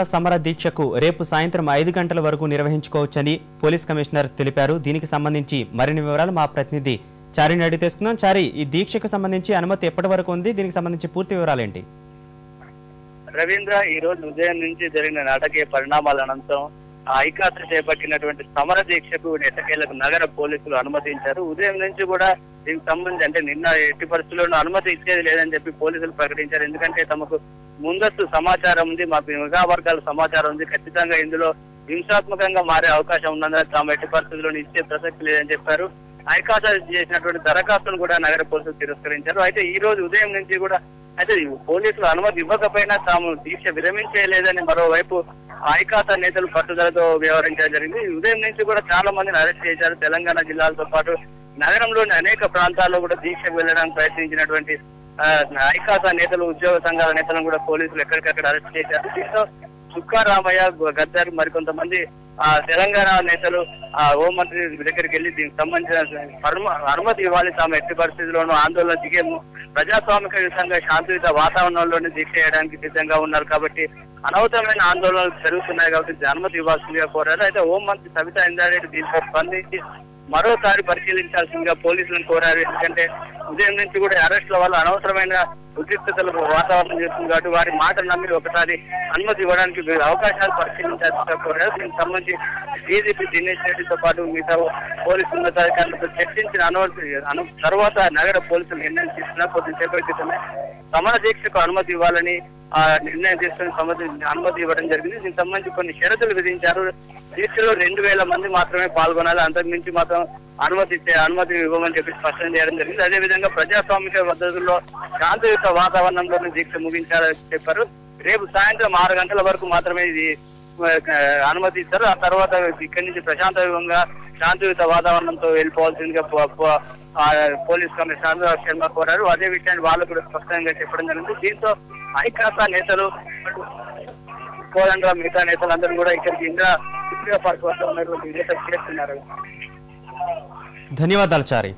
సమర దీక్షకు రేపు సాయంత్రం 5 గంటల వరకు నిర్వహించుకోవచ్చని పోలీస్ కమిషనర్ తెలిపారు. దీనికి సంబంధించి మరిన్ని వివరాలు మా ప్రతినిధి చారిని అడిగి తెలుసుకుందాం. చారి, ఈ దీక్షకు సంబంధించి అనుమతి ఎప్పటి వరకు ఉంది? దీనికి సంబంధించి పూర్తి వివరాలు ఏంటి? రవీంద్ర, ఈ రోజు ఉదయం నుంచి జరిగిన నాటకీయ పరిణామాల అనంతరం ఐకాస చేపట్టినటువంటి సమర దీక్షకు ఎట్టకేలకు నగర పోలీసులు అనుమతించారు. ఉదయం నుంచి కూడా దీనికి సంబంధించి అంటే నిన్న ఎట్టి పరిస్థితుల్లోనూ అనుమతి ఇచ్చేది లేదని చెప్పి పోలీసులు ప్రకటించారు. ఎందుకంటే తమకు ముందస్తు సమాచారం ఉంది, మా నిఘా వర్గాల సమాచారం ఉంది, ఖచ్చితంగా ఇందులో హింసాత్మకంగా మారే అవకాశం ఉన్నందున తాము ఎట్టి పరిస్థితుల్లోనూ ఇచ్చే ప్రసక్తి లేదని చెప్పారు. ఐకాస చేసినటువంటి దరఖాస్తును కూడా నగర పోలీసులు తిరస్కరించారు. అయితే ఈ రోజు ఉదయం నుంచి కూడా అయితే పోలీసులు అనుమతి ఇవ్వకపోయినా తాము దీక్ష విరమించలేదని మరోవైపు ఐకాస నేతలు పట్టుదలతో వ్యవహరించడం జరిగింది. ఉదయం నుంచి కూడా చాలా మందిని అరెస్ట్ చేశారు. తెలంగాణ జిల్లాలతో పాటు నగరంలోని అనేక ప్రాంతాల్లో కూడా దీక్షకు వెళ్లడానికి ప్రయత్నించినటువంటి ఐకాస నేతలు, ఉద్యోగ సంఘాల నేతలను కూడా పోలీసులు ఎక్కడికక్కడ అరెస్ట్ చేశారు. దీంతో సుక్కారామయ్య, గద్దర్ మరికొంతమంది తెలంగాణ నేతలు హోంమంత్రి దగ్గరికి వెళ్లి దీనికి సంబంధించిన అనుమతి ఇవ్వాలి, తాము ఎట్టి పరిస్థితుల్లోనూ ఆందోళన దిగేము, ప్రజాస్వామిక విధంగా శాంతియుత వాతావరణంలోనే దీక్ష చేయడానికి సిద్ధంగా ఉన్నారు కాబట్టి అనవసరమైన ఆందోళనలు జరుగుతున్నాయి కాబట్టి అనుమతి ఇవ్వాల్సిందిగా కోరారు. అయితే హోంమంత్రి సబితా ఇంద్రారెడ్డి దీంతో స్పందించి మరోసారి పరిశీలించాల్సిందిగా పోలీసులను కోరారు. ఎందుకంటే ఉదయం నుంచి కూడా అరెస్టుల వల్ల అనవసరమైన ఉద్రిక్తతలకు వాతావరణం చేస్తుంది కాబట్టి వారి మాట నమ్మి ఒకసారి అనుమతి ఇవ్వడానికి అవకాశాలు పరిశీలించాల్సిందిగా కోరారు. దీనికి సంబంధించి డీజీపీ దినేష్ రెడ్డితో పాటు మిగతా పోలీసు ఉన్నతాధికారులతో చర్చించిన తర్వాత నగర పోలీసులు నిర్ణయం తీసుకున్న కొద్దిసేపటి క్రితమే సమర దీక్షకు అనుమతి ఇవ్వాలని నిర్ణయం తీసుకుని అనుమతి ఇవ్వడం జరిగింది. దీనికి సంబంధించి కొన్ని షరతులు విధించారు. దీక్షలో 2000 మంది మాత్రమే పాల్గొనాలి, అంతకుమించి మాత్రం అనుమతి ఇవ్వమని చెప్పి స్పష్టం చేయడం జరిగింది. అదేవిధంగా ప్రజాస్వామిక పద్ధతుల్లో శాంతియుత వాతావరణంలోనే దీక్ష ముగించాలని చెప్పారు. రేపు సాయంత్రం 6 గంటల వరకు మాత్రమే ఇది అనుమతి ఇస్తారు. ఆ తర్వాత ఇక్కడి నుంచి ప్రశాంతంగా శాంతియుత వాతావరణంతో వెళ్ళిపోవాల్సిందిగా పోలీస్ కమిషనర్ శర్మ కోరారు. అదే విషయాన్ని వాళ్ళు కూడా స్పష్టంగా చెప్పడం జరిగింది. దీంతో ఐకాస నేతలు, కోదండరాం మిగతా నేతలందరూ కూడా ఇక్కడికి ఇందిరా పార్క్ వద్ద ఉన్నటువంటి చేస్తున్నారు. ధన్యవాదాలు చారి.